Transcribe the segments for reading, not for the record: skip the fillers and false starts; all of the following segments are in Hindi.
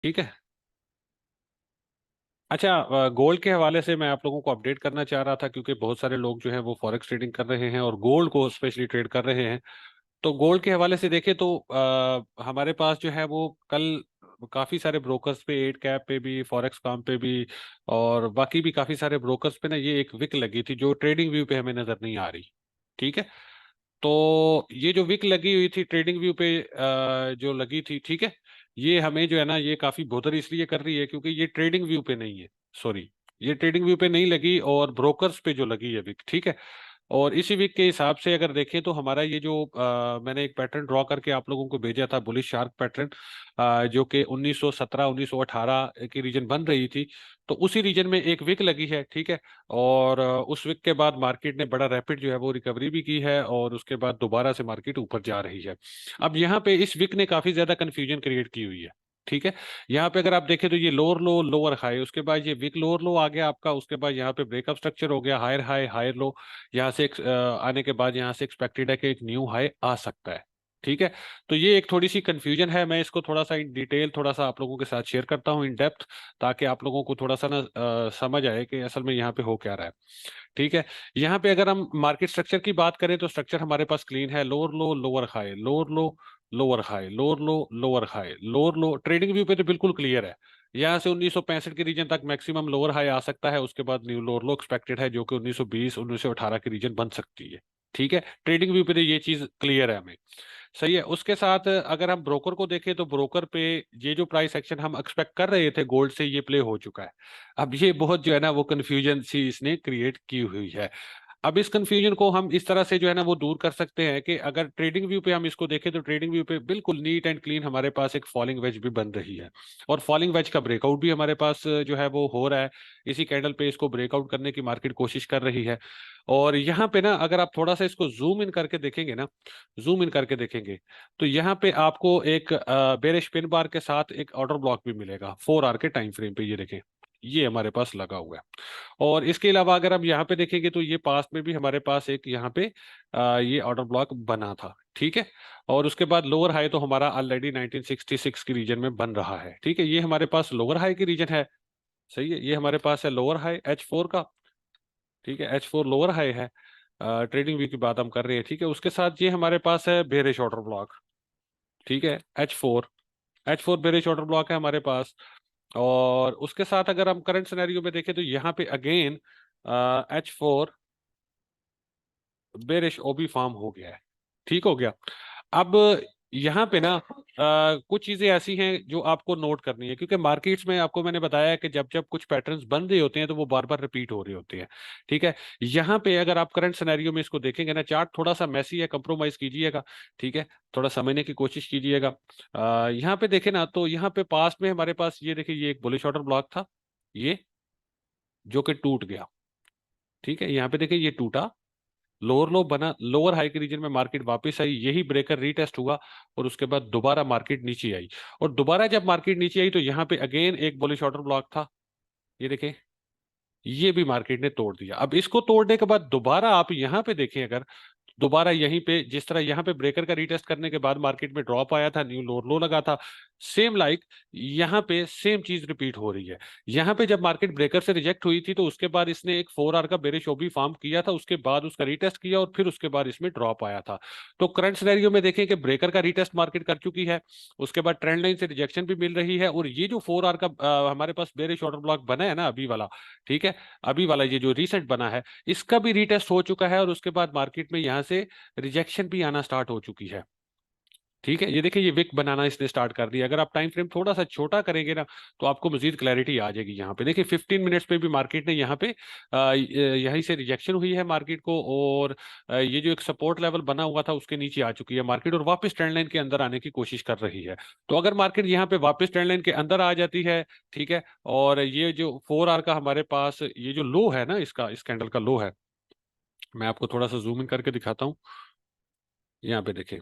ठीक है। अच्छा, गोल्ड के हवाले से मैं आप लोगों को अपडेट करना चाह रहा था, क्योंकि बहुत सारे लोग जो हैं वो फॉरेक्स ट्रेडिंग कर रहे हैं और गोल्ड को स्पेशली ट्रेड कर रहे हैं। तो गोल्ड के हवाले से देखें तो हमारे पास जो है वो कल काफी सारे ब्रोकर्स पे, एट कैप पे भी, फॉरेक्स काम पे भी, और बाकी भी काफी सारे ब्रोकर्स पे ना ये एक विक लगी थी जो ट्रेडिंग व्यू पे हमें नजर नहीं आ रही। ठीक है। तो ये जो विक लगी हुई थी ट्रेडिंग व्यू पे, जो लगी थी, ठीक है, ये हमें जो है ना ये काफी भुतर इसलिए कर रही है क्योंकि ये ट्रेडिंग व्यू पे नहीं है। सॉरी, ये ट्रेडिंग व्यू पे नहीं लगी और ब्रोकर्स पे जो लगी है विक। ठीक है। और इसी वीक के हिसाब से अगर देखें तो हमारा ये जो मैंने एक पैटर्न ड्रॉ करके आप लोगों को भेजा था, बुलिश शार्क पैटर्न, जो कि 1917 1918 की रीजन बन रही थी। तो उसी रीजन में एक विक लगी है। ठीक है। और उस विक के बाद मार्केट ने बड़ा रैपिड जो है वो रिकवरी भी की है और उसके बाद दोबारा से मार्केट ऊपर जा रही है। अब यहाँ पे इस विक ने काफी ज्यादा कंफ्यूजन क्रिएट की हुई है। ठीक है। यहाँ पे अगर आप देखें तो ये लोअर लो लोअर हाई, उसके बाद ये विक लोअर लो आ गया आपका, उसके बाद यहाँ पे ब्रेकअप स्ट्रक्चर हो गया, हायर हाई हायर लो। यहाँ से आने के बाद यहाँ से एक्सपेक्टेड है कि एक न्यू हाई आ सकता है। ठीक है। तो ये एक थोड़ी सी कंफ्यूजन है, मैं इसको थोड़ा सा इन डिटेल थोड़ा सा आप लोगों के साथ शेयर करता हूँ इन डेप्थ, ताकि आप लोगों को थोड़ा सा ना समझ आए कि असल में यहाँ पे हो क्या रहा है। ठीक है। यहाँ पे अगर हम मार्केट स्ट्रक्चर की बात करें तो स्ट्रक्चर हमारे पास क्लीन है, लोअर लो लोअर हाई, लोअर लो लोअर हाई, लोअर लो लोअर हाई, लोअर लो। ट्रेडिंग व्यू पे तो बिल्कुल क्लियर है। यहाँ से 1965 के रीजन तक मैक्सिमम लोअर हाई आ सकता है, उसके बाद न्यू लोअर लो एक्सपेक्टेड है जो कि 1920 1918 की रीजन बन सकती है। ठीक है। ट्रेडिंग व्यू पे तो ये चीज क्लियर है हमें। सही है। उसके साथ अगर हम ब्रोकर को देखें तो ब्रोकर पे ये जो प्राइस एक्शन हम एक्सपेक्ट कर रहे थे गोल्ड से, ये प्ले हो चुका है। अब ये बहुत जो है ना वो कंफ्यूजन सी इसने क्रिएट की हुई है। अब इस कंफ्यूजन को हम इस तरह से जो है ना वो दूर कर सकते हैं कि अगर ट्रेडिंग व्यू पे हम इसको देखें तो ट्रेडिंग व्यू पे बिल्कुल नीट एंड क्लीन हमारे पास एक फॉलिंग वेज भी बन रही है, और फॉलिंग वेज का ब्रेकआउट भी हमारे पास जो है वो हो रहा है। इसी कैंडल पे इसको ब्रेकआउट करने की मार्केट कोशिश कर रही है। और यहाँ पे ना अगर आप थोड़ा सा इसको जूम इन करके देखेंगे ना, जूम इन करके देखेंगे, तो यहाँ पे आपको एक बेरिश पिन बार के साथ एक ऑर्डर ब्लॉक भी मिलेगा 4 आवर के टाइम फ्रेम पे, ये देखें, ये हमारे पास लगा हुआ है। और इसके अलावा अगर हम यहाँ पे देखेंगे तो ये पास्ट में भी हमारे पास एक यहाँ पे ये ऑर्डर ब्लॉक बना था। ठीक है। और उसके बाद लोअर हाई तो हमारा ऑलरेडी 1966 की रीजन में बन रहा है। ठीक है। ये हमारे पास लोअर हाई की रीजन है। सही है। ये हमारे पास है लोअर हाई H4 का। ठीक है। H4 लोअर हाई है। ट्रेडिंग व्यू की बात हम कर रहे हैं। ठीक है। उसके साथ ये हमारे पास है बेरिश ऑर्डर ब्लॉक। ठीक है। H4 बेरिश ऑर्डर ब्लॉक है हमारे पास। और उसके साथ अगर हम करंट सिनेरियो में देखें तो यहाँ पे अगेन H4 बेरिश ओबी फॉर्म हो गया है। ठीक हो गया। अब यहाँ पे ना कुछ चीजें ऐसी हैं जो आपको नोट करनी है, क्योंकि मार्केट्स में आपको मैंने बताया कि जब जब कुछ पैटर्न्स बन रहे होते हैं तो वो बार बार रिपीट हो रहे होते हैं। ठीक है। यहाँ पे अगर आप करंट सिनेरियो में इसको देखेंगे ना, चार्ट थोड़ा सा मैसी है, कंप्रोमाइज कीजिएगा। ठीक है। थोड़ा समझने की कोशिश कीजिएगा। यहाँ पे देखें ना तो यहाँ पे पास्ट में हमारे पास ये देखिए, ये एक बुलिश ऑर्डर ब्लॉक था, ये जो कि टूट गया। ठीक है। यहाँ पे देखिए ये टूटा, लोअर लो बना, लोअर हाई के रीजन में मार्केट वापस आई, यही ब्रेकर रीटेस्ट हुआ और उसके बाद दोबारा मार्केट नीचे आई। और दोबारा जब मार्केट नीचे आई तो यहाँ पे अगेन एक बुलिश ऑर्डर ब्लॉक था, ये देखें, ये भी मार्केट ने तोड़ दिया। अब इसको तोड़ने के बाद दोबारा आप यहाँ पे देखें, अगर दोबारा यहीं पे जिस तरह यहाँ पे ब्रेकर का रीटेस्ट करने के बाद मार्केट में ड्रॉप आया था, न्यू लोअर लो लगा था, सेम लाइक यहाँ पे सेम चीज रिपीट हो रही है। यहाँ पे जब मार्केट ब्रेकर से रिजेक्ट हुई थी तो उसके बाद इसने एक 4 आवर का बेरिश ओबी फॉर्म किया था, उसके बाद उसका रीटेस्ट किया और फिर उसके बाद इसमें ड्रॉप आया था। तो करंट सिनेरियो में देखें कि ब्रेकर का रीटेस्ट मार्केट कर चुकी है, उसके बाद ट्रेंड लाइन से रिजेक्शन भी मिल रही है, और ये जो 4 आवर का हमारे पास बेरिश ऑर्डर ब्लॉक बना है ना अभी वाला, ठीक है, अभी वाला ये जो रिसेंट बना है, इसका भी रीटेस्ट हो चुका है और उसके बाद मार्केट में यहाँ से रिजेक्शन भी आना स्टार्ट हो चुकी है। ठीक है। ये देखिए ये विक बनाना इसने स्टार्ट कर दिया। अगर आप टाइम फ्रेम थोड़ा सा छोटा करेंगे ना तो आपको मजीद क्लैरिटी आ जाएगी। यहाँ पे देखिए 15 मिनट्स पे भी मार्केट ने यहाँ पे यहीं से रिजेक्शन हुई है मार्केट को, और ये जो एक सपोर्ट लेवल बना हुआ था उसके नीचे आ चुकी है मार्केट और वापस ट्रेंड लाइन के अंदर आने की कोशिश कर रही है। तो अगर मार्केट यहाँ पे वापस ट्रेंड लाइन के अंदर आ जाती है, ठीक है, और ये जो 4 आवर का हमारे पास ये जो लो है ना, इसका इस कैंडल का लो है, मैं आपको थोड़ा सा जूम इन करके दिखाता हूँ। यहाँ पे देखें,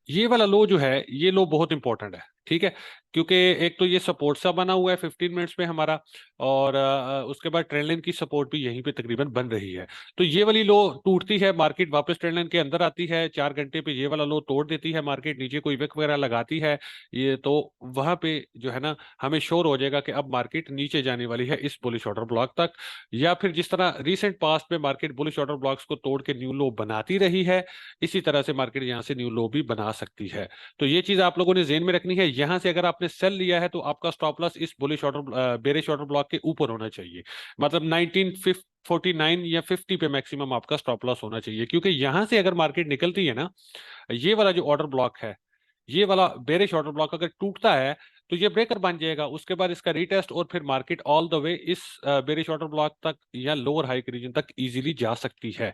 ये वाला लो जो है, ये लो बहुत इंपॉर्टेंट है। ठीक है, क्योंकि एक तो ये सपोर्ट सा बना हुआ है 15 मिनट्स में हमारा, और उसके बाद ट्रेंड लाइन की सपोर्ट भी यहीं पे तकरीबन बन रही है। तो ये वाली लो टूटती है, मार्केट वापस ट्रेंड लाइन के अंदर आती है, 4 घंटे पे ये वाला लो तोड़ देती है, मार्केट नीचे कोई विक वगैरह लगाती है ये, तो वहां पे जो है ना हमें श्योर हो जाएगा कि अब मार्केट नीचे जाने वाली है इस बुलिश ऑर्डर ब्लॉक तक, या फिर जिस तरह रिसेंट पास्ट में मार्केट बुलिश ऑर्डर ब्लॉक्स को तोड़ के न्यू लो बनाती रही है, इसी तरह से मार्केट यहाँ से न्यू लो भी बना सकती है। तो ये चीज आप लोगों ने जेन में रखनी है। यहां से अगर आपने सेल लिया है तो आपका स्टॉप लॉस इस bullish order bearish order block के ऊपर होना चाहिए, मतलब 1949 या 50 पे मैक्सिमम आपका स्टॉप लॉस होना चाहिए, क्योंकि यहां से अगर मार्केट निकलती है ना, ये वाला जो ऑर्डर ब्लॉक है, ये वाला बेरिश ऑर्डर ब्लॉक अगर टूटता है तो ये ब्रेकर बन जाएगा, उसके बाद इसका रीटेस्ट और फिर मार्केट ऑल द वे इस बेरिश ऑर्डर ब्लॉक तक या लोअर हाई रीजन तक इजीली जा सकती है।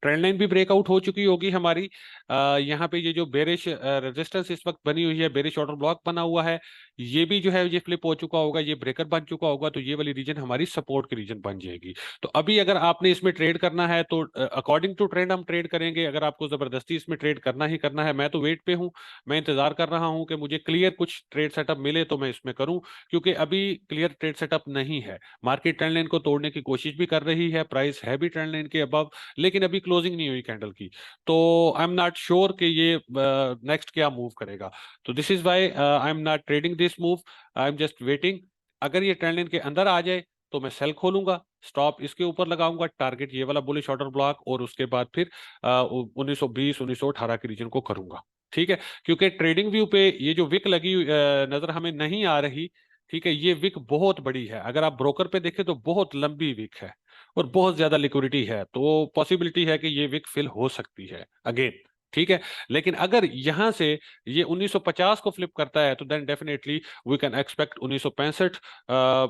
ट्रेंड लाइन भी ब्रेकआउट हो चुकी होगी हमारी, यहाँ पे ये जो बेरिश रेजिस्टेंस इस वक्त बनी हुई है, बेरिश ऑर्डर ब्लॉक बना हुआ है, ये भी जो है ये फ्लिप हो चुका होगा, ये ब्रेकर बन चुका होगा, तो ये वाली रीजन हमारी सपोर्ट की रीजन बन जाएगी। तो अभी अगर आपने इसमें ट्रेड करना है तो अकॉर्डिंग टू ट्रेंड हम ट्रेड करेंगे, अगर आपको जबरदस्ती इसमें ट्रेड करना ही करना है, मैं तो वेट पे हूँ, मैं इंतजार कर रहा हूं कि मुझे क्लियर कुछ ट्रेड सेटअप मिले तो मैं इसमें करूं, क्योंकि अभी क्लियर ट्रेड सेटअप नहीं है। मार्केट ट्रेंड लाइन को तोड़ने की कोशिश भी कर रही है, प्राइस है भी ट्रेंड लाइन के अबव, लेकिन अभी क्लोजिंग नहीं हुई कैंडल की, तो आई एम नॉट श्योर कि ये नेक्स्ट क्या मूव करेगा। तो this is why I am not trading this move, I am just waiting. अगर ये ट्रेंड लाइन के अंदर आ जाए तो मैं सेल खोलूंगा, स्टॉप इसके ऊपर लगाऊंगा, टारगेट ये वाला बुलिश ऑर्डर ब्लॉक, और उसके बाद फिर 1920 1918 के रीजन को करूंगा। ठीक है, क्योंकि ट्रेडिंग व्यू पे ये जो विक लगी नजर हमें नहीं आ रही, ठीक है, ये विक बहुत बड़ी है, अगर आप ब्रोकर पे देखें तो बहुत लंबी विक है और बहुत ज्यादा लिक्विडिटी है, तो पॉसिबिलिटी है कि ये विक फिल हो सकती है अगेन। ठीक है, लेकिन अगर यहां से ये 1950 को फ्लिप करता है तो then definitely we can expect 1965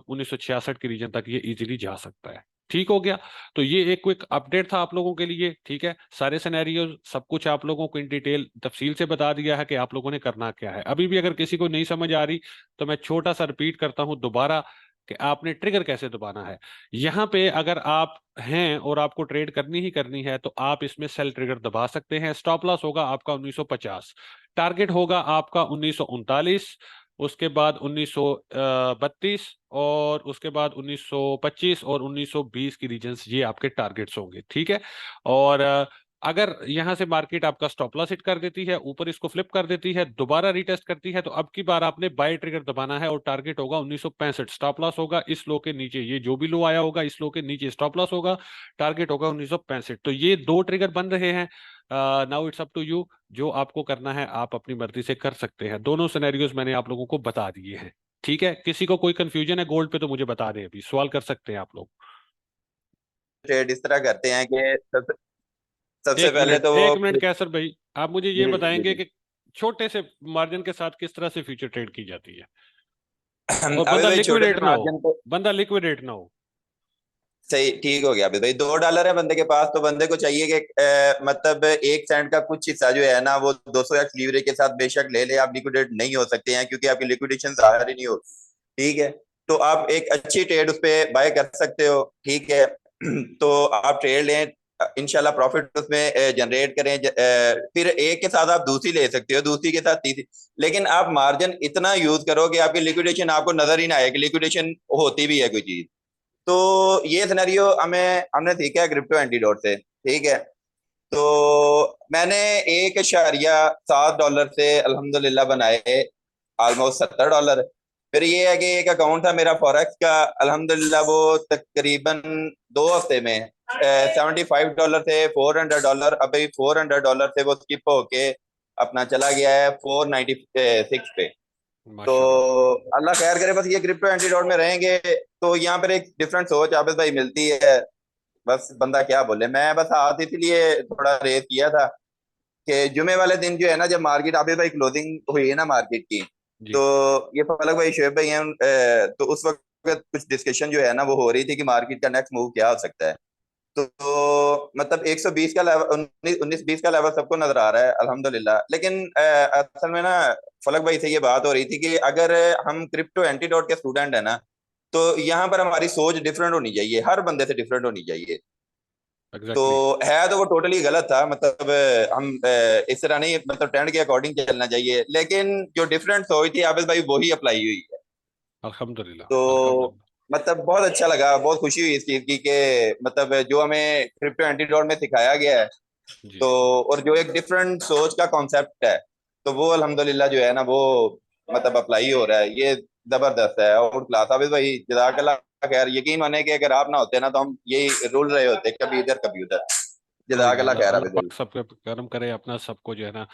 1966 के रीजन तक ये इजीली जा सकता है। ठीक हो गया, तो ये एक क्विक अपडेट था आप लोगों के लिए। ठीक है, सारे सिनेरियो सब कुछ आप लोगों को इन डिटेल तफसील से बता दिया है कि आप लोगों ने करना क्या है। अभी भी अगर किसी को नहीं समझ आ रही तो मैं छोटा सा रिपीट करता हूं दोबारा कि आपने ट्रिगर कैसे दबाना है। यहाँ पे अगर आप हैं और आपको ट्रेड करनी ही करनी है तो आप इसमें सेल ट्रिगर दबा सकते हैं। स्टॉप लॉस होगा आपका 1950, टारगेट होगा आपका 1939, उसके बाद 1932, और उसके बाद 1925 और 1920 की रीजन्स, ये आपके टारगेट्स होंगे। ठीक है, और अगर यहां से मार्केट आपका स्टॉप लॉस हिट कर देती है, ऊपर इसको फ्लिप कर देती है, दोबारा रीटेस्ट करती है, तो अब की बार आपने बाय ट्रिगर दबाना है और टारगेट होगा 1965, स्टॉप लॉस होगा इस लो के नीचे, ये जो भी लो आया होगा इस लो के नीचे स्टॉप लॉस होगा, टारगेट होगा 1965। तो ये दो ट्रिगर बन रहे हैं। Now it's up to you, जो आपको करना है आप अपनी मर्जी से कर सकते हैं। दोनों सिनेरियोज मैंने आप लोगों को बता दिए हैं। ठीक है, किसी को कोई कंफ्यूजन है गोल्ड पे तो मुझे बता दें, अभी सवाल कर सकते हैं आप लोग। ट्रेड इस तरह करते हैं कि सबसे एक पहले मिनट तो एक वो। मिनट कैसर भाई, आप मुझे ये जी जी बताएंगे जी। कि छोटे से मार्जिन के साथ किस तरह से फ्यूचर ट्रेड की जाती है, और अभी बंदा भाई छोटे लिक्विडेट से ना हो, मार्जिन पे। बंदा लिक्विडेट ना हो। सही ठीक हो गया अभी भाई, $2 है बंदे के पास, तो बंदे को चाहिए कि मतलब 1 सेंट का कुछ हिस्सा जो है ना वो 200x लीवरेज के साथ बेशक ले ले, आप लिक्विडेट नहीं हो सकते हैं क्योंकि आपकी लिक्विडेशन जाहिर ही नहीं हो। ठीक है, तो आप एक अच्छी ट्रेड उस पर बाय कर सकते हो। ठीक है, तो आप ट्रेड लें, इंशाल्लाह प्रॉफिट उसमें जनरेट करें, फिर एक के साथ आप दूसरी ले सकते हो, दूसरी के साथ तीसरी, लेकिन आप मार्जिन इतना यूज करो कि आपकी लिक्विडेशन आपको नजर ही ना आए कि लिक्विडेशन होती भी है कोई चीज। तो ये सिनेरियो हमें हमने सीखा है क्रिप्टो एंटीडोट से। ठीक है, तो मैंने $1.7 से अल्हम्दुलिल्लाह बनाए ऑलमोस्ट $70। फिर ये है कि एक अकाउंट था मेरा फॉरेक्स का, अल्हम्दुलिल्लाह वो तकरीबन 2 हफ्ते में $75 से $400, अभी $400 से वो स्किप होके अपना चला गया है 496 पे। तो माशाल्लाह। अल्लाह खैर करे, बस ये क्रिप्टो एंटीडोट में रहेंगे तो यहाँ पर एक डिफरेंट सोच आबिद भाई मिलती है। बस बंदा क्या बोले, मैं बस आज इसलिए थोड़ा रेस किया था कि जुमे वाले दिन जो है ना, जब मार्केट आबिद भाई क्लोजिंग हुई है ना मार्केट की, तो जी। ये फलक भाई शोएब भाई हैं, तो उस वक्त कुछ डिस्कशन जो है ना वो हो रही थी कि मार्केट का नेक्स्ट मूव क्या हो सकता है। मतलब 120 का लेवल, 19 19 20 का लेवल सबको नजर आ रहा है अल्हम्दुलिल्लाह, लेकिन असल में ना फलक भाई से ये बात हो रही थी कि अगर हम क्रिप्टो एंटीडोट के स्टूडेंट है ना, तो यहाँ पर हमारी सोच डिफरेंट होनी चाहिए, हर बंदे से डिफरेंट होनी चाहिए। तो एग्जैक्टली। है तो वो टोटली गलत था, मतलब हम इस तरह नहीं, मतलब ट्रेंड के अकॉर्डिंग चलना चाहिए, लेकिन जो डिफरेंस हुई थी आबिद भाई वही अप्लाई हुई है। अल्हम्दुलिल्लाह तो अल्हम्दुलिल्लाह। मतलब बहुत अच्छा लगा, बहुत खुशी हुई इस चीज की कि मतलब जो हमें क्रिप्टो एंटीडोट में सिखाया गया है, जी तो और जो एक डिफरेंट सोच का कॉन्सेप्ट है, तो वो अल्हम्दुलिल्लाह जो है ना वो मतलब अप्लाई हो रहा है, ये जबरदस्त है। और क्लास हाफिज भाई जज़ाकल्लाह खैर, यकीन माने कि अगर आप ना होते ना तो हम यही रुल रहे होते, कभी इधर कभी उधर। कोई नहीं, जज़ाकल्लाह अल्लाह खैर अल्लाह हाफिज पाक भाई। सबके करम करे, अपना सबको जो है ना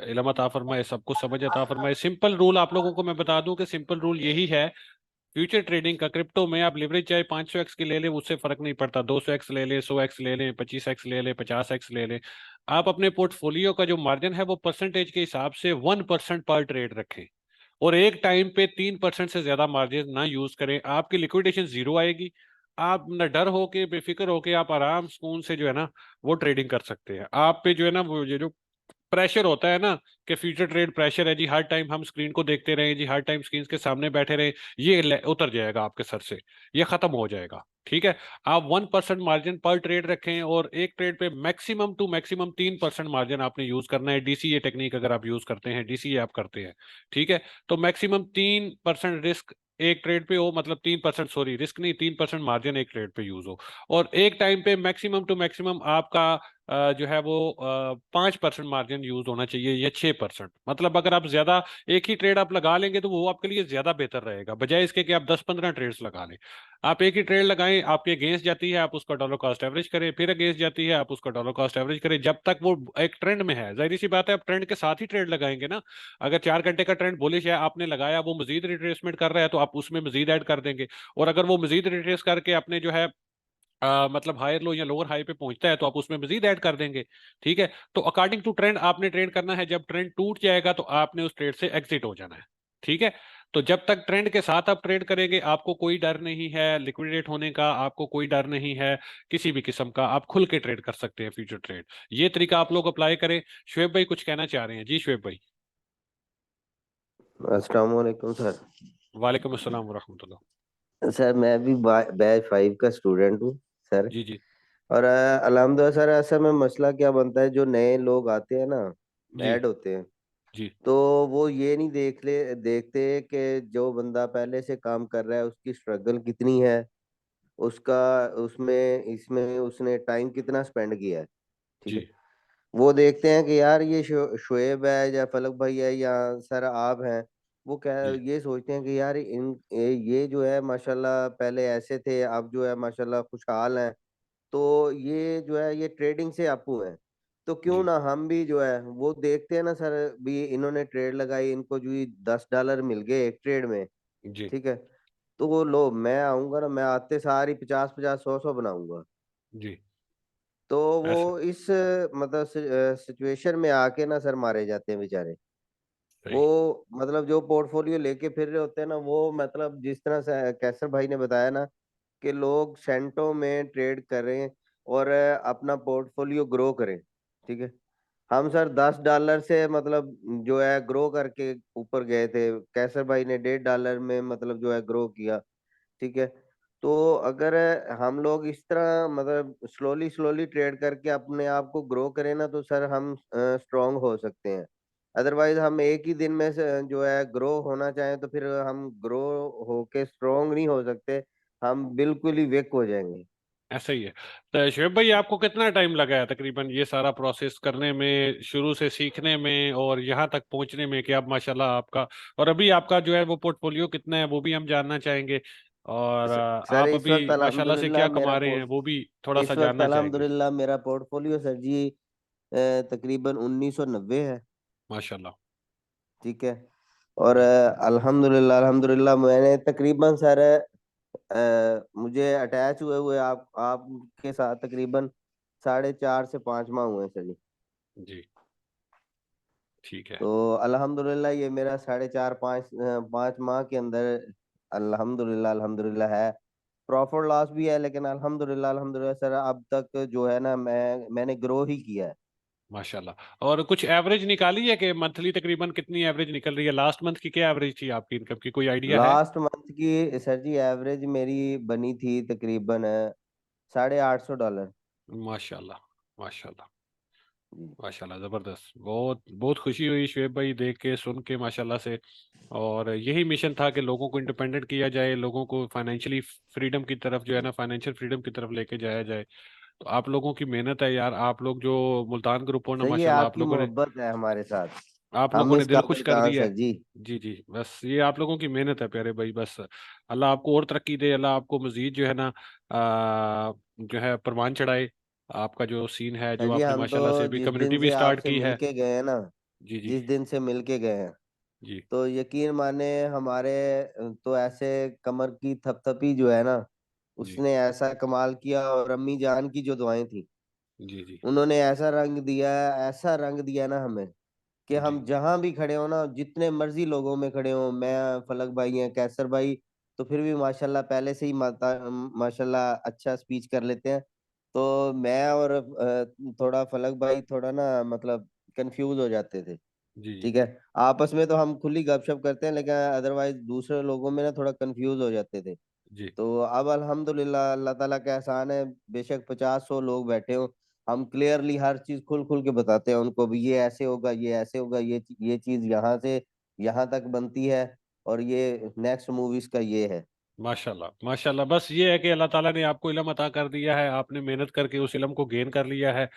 इल्म अता फरमाए, सबको समझ अता फरमाए। सिंपल रूल आप लोगों को मैं बता दूं कि सिंपल रूल यही है फ्यूचर ट्रेडिंग का। क्रिप्टो में आप लिवरेज चाहे 500x की ले लें, उससे फर्क नहीं पड़ता। 200x ले लें, 100x ले लें, 25x ले लें, 50x ले लें। आप अपने पोर्टफोलियो का जो मार्जिन है वो परसेंटेज के हिसाब से 1% पर ट्रेड रखें, और एक टाइम पे 3% से ज्यादा मार्जिन ना यूज करें। आपकी लिक्विडेशन जीरो आएगी। आप न डर हो के, बेफिक्र हो के, आप आराम सुकून से जो है ना वो ट्रेडिंग कर सकते हैं। आप पे जो है ना वो ये जो प्रेशर होता है ना कि फ्यूचर ट्रेड प्रेशर है जी, हर टाइम हम स्क्रीन को देखते रहें जी, हर टाइम स्क्रीन के सामने बैठे रहें, ये उतर जाएगा आपके सर से, ये खत्म हो जाएगा। ठीक है। आप 1% मार्जिन पर ट्रेड रखें, और एक ट्रेड पे मैक्सिमम टू मैक्सिमम 3% मार्जिन आपने यूज करना है। डीसीए टेक्निक अगर आप यूज करते हैं, डीसीए आप करते हैं, ठीक है, तो मैक्सिमम 3% रिस्क एक ट्रेड पे हो, मतलब 3%, सॉरी रिस्क नहीं, 3% मार्जिन एक ट्रेड पे यूज हो। और एक टाइम पे मैक्सिमम टू मैक्सिमम आपका जो है वो 5% मार्जिन यूज होना चाहिए, या 6%। मतलब अगर आप ज्यादा एक ही ट्रेड आप लगा लेंगे तो वो आपके लिए ज्यादा बेहतर रहेगा, बजाय इसके कि आप 10-15 ट्रेड्स लगा लें। आप एक ही ट्रेड लगाएं, आपके अगेंस्ट जाती है आप उसका डॉलर कॉस्ट एवरेज करें, फिर अगेंस्ट जाती है आप उसका डॉलर कॉस्ट एवरेज करें, जब तक वो एक ट्रेंड में है। जाहिर सी बात है, आप ट्रेंड के साथ ही ट्रेड लगाएंगे ना। अगर 4 घंटे का ट्रेंड बुलिश है, आपने लगाया, वो मजीद रिट्रेसमेंट कर रहा है, तो आप उसमें मजीद ऐड कर देंगे। और अगर वो मजीद रिट्रेस करके अपने जो है मतलब हायर लो या लोअर हाई पे पहुंचता है, तो आप उसमें मजीद ऐड कर देंगे। ठीक है। तो अकॉर्डिंग टू ट्रेंड आपने ट्रेड करना है। जब ट्रेंड टूट जाएगा तो आपने उस ट्रेड से एग्जिट हो जाना है। ठीक है। तो जब तक ट्रेंड के साथ आप ट्रेड करेंगे, आपको कोई डर नहीं है लिक्विडेट होने का, आपको कोई डर नहीं है किसी भी किस्म का, आप खुल के ट्रेड कर सकते हैं फ्यूचर ट्रेड। ये तरीका आप लोग अप्लाई करें। शुएब भाई कुछ कहना चाह रहे हैं? जी शुएब भाई। अस्सलाम वालेकुम सर। वालेकुम अस्सलाम वरहमतुल्लाह। सर मैं भी बैच 5 का स्टूडेंट हूँ सर। जी जी और अल्हम्दुलिल्लाह सर, ऐसा में मसला क्या बनता है, जो नए लोग आते हैं ना, जी ऐड होते हैं, जी तो वो ये नहीं देखते कि जो बंदा पहले से काम कर रहा है उसकी स्ट्रगल कितनी है, उसका उसमें इसमें उसने टाइम कितना स्पेंड किया है। ठीक जी है। वो देखते हैं कि यार ये शुएब है या फलक भाई है या सर आप हैं, वो क्या जी ये सोचते हैं कि यार ये जो है माशाल्लाह पहले ऐसे थे, अब जो है माशाल्लाह खुशहाल हैं, तो ये जो है ये ट्रेडिंग से आपू हैं, तो क्यों जी ना हम भी जो है वो देखते हैं ना सर, भी इन्होंने ट्रेड लगाई, इनको जो $10 मिल गए एक ट्रेड में। जी ठीक है। तो वो लो, मैं आऊंगा ना, मैं आते सारी 50-50 100-100 बनाऊंगा। जी तो ऐसा वो इस मतलब सिचुएशन में आके ना सर मारे जाते हैं बेचारे। सही। वो मतलब जो पोर्टफोलियो लेके फिर रहे होते हैं ना, वो मतलब जिस तरह से कैसर भाई ने बताया ना कि लोग सेंटो में ट्रेड करें और अपना पोर्टफोलियो ग्रो करें। ठीक है। हम सर $10 से मतलब जो है ग्रो करके ऊपर गए थे, कैसर भाई ने $1.5 में मतलब जो है ग्रो किया। ठीक है। तो अगर हम लोग इस तरह मतलब स्लोली स्लोली ट्रेड करके अपने आप को ग्रो करें ना, तो सर हम स्ट्रांग हो सकते हैं। अदरवाइज हम एक ही दिन में से जो है ग्रो होना चाहें तो फिर हम ग्रो होके स्ट्रांग नहीं हो सकते, हम बिल्कुल ही वीक हो जाएंगे। ऐसा ही है। तो शुएब भाई आपको कितना टाइम लगा है तकरीबन ये सारा प्रोसेस करने में, शुरू से सीखने में और यहाँ तक पहुंचने में कि अब माशाल्लाह आपका, और अभी आपका जो है वो पोर्टफोलियो कितना है वो भी हम जानना चाहेंगे। और सर आप इस अभी वक्त माशाल्लाह से क्या अल्हम्दुलिल्लाह मेरा कमा रहे हैं पोर्ट वो भी थोड़ा सा इस वक्त जानना चाहेंगे। अल्हम्दुलिल्लाह मेरा पोर्टफोलियो सर जी तकरीबन 1990 है। माशाल्लाह। ठीक है। और जी अल्हम्दुलिल्लाह अल्हम्दुलिल्लाह मैंने तकरीबन सर मुझे अटैच हुए हुए आपके साथ तकरीबन 4.5 से 5 माह हुए हैं सर जी। जी ठीक है। तो अल्हम्दुलिल्लाह ये मेरा 4.5 5 5 माह के अंदर अल्हम्दुलिल्लाह अल्हम्दुलिल्लाह है। प्रॉफिट लॉस भी है, लेकिन अल्हम्दुलिल्लाह अल्हम्दुलिल्लाह सर अब तक जो है ना मैंने ग्रो ही किया है। माशाल्लाह। और कुछ एवरेज निकाली है कि मंथली तकरीबन कितनी एवरेज निकल रही है? लास्ट मंथ की क्या एवरेज थी आपकी इनकम की, कोई आइडिया है? लास्ट मंथ की सर जी एवरेज मेरी बनी थी तकरीबन $850। माशाल्लाह, माशाल्लाह, जी माशाल्लाह, जबरदस्त। बहुत बहुत खुशी हुई शुएब भाई, देख के सुन के माशाल्लाह से। और यही मिशन था कि लोगों को इंडिपेंडेंट किया जाए, लोगों को फाइनेंशियली फ्रीडम की तरफ जो है ना, फाइनेंशियल फ्रीडम की तरफ लेके जाया जाए। तो आप लोगों की मेहनत है यार, आप लोग जो मुल्तान ग्रुप हो ना, सही है, माशाल्लाह आपकी मोहब्बत है हमारे साथ, आप हम लोगों ने इस दिल खुश काबिल कर कहाँ दिया से है। जी। जी जी, बस ये आप लोगों की मेहनत है प्यारे भाई। बस अल्लाह आपको और तरक्की दे, अल्लाह आपको मजीद जो है ना जो है परवान चढ़ाए। आपका जो सीन है, जो जी आपने हम तो माशाल्लाह से भी जिस कम्युनिटी दिन भी से स्टार्ट आपसे की मिल है। के गए हैं ना, जी जी जिस दिन से मिल के गए हैं, जी तो यकीन माने हमारे तो ऐसे कमर की थपथपी जो है ना, जी उसने ऐसा कमाल किया। और अम्मी जान की जो दुआएं थी, जी जी उन्होंने ऐसा रंग दिया, ऐसा रंग दिया ना हमें, कि जी हम जहां भी खड़े हो ना, जितने मर्जी लोगों में खड़े हो, मैं, फलक भाई हैं, कैसर भाई, तो फिर भी माशाल्लाह पहले से ही माशाल्लाह अच्छा स्पीच कर लेते हैं। तो मैं और थोड़ा फलक भाई थोड़ा ना मतलब कंफ्यूज हो जाते थे। जी जी ठीक है, आपस में तो हम खुली गपशप करते हैं, लेकिन अदरवाइज दूसरे लोगों में ना थोड़ा कंफ्यूज हो जाते थे। जी तो अब अल्हम्दुलिल्लाह अल्लाह ताला का एहसान है, बेशक 50-100 लोग बैठे हो, हम क्लियरली हर चीज खुल खुल के बताते हैं उनको भी, ये ऐसे होगा, ये ऐसे होगा, ये चीज यहाँ से यहाँ तक बनती है, और ये नेक्स्ट मूवीज का ये है। माशाल्लाह, माशाल्लाह। बस ये है कि अल्लाह ताला ने आपको इल्म अता कर दिया है, आपने मेहनत करके उस इल्म को गेन कर लिया है।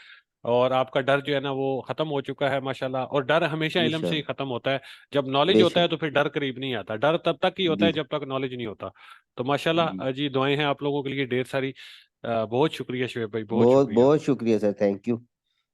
और आपका डर जो है ना वो खत्म हो चुका है माशाल्लाह। और डर हमेशा इल्म से ही इंशाल्लाह। खत्म होता है। जब नॉलेज होता है बेशक। तो फिर डर करीब नहीं आता। डर तब तक ही होता जी है जब तक नॉलेज नहीं होता। तो माशाल्लाह जी, जी, दुआएं हैं आप लोगों के लिए ढेर सारी। बहुत शुक्रिया शुएब भाई, बहुत बहुत शुक्रिया। बहुत शुक्रिया सर, थैंक यू।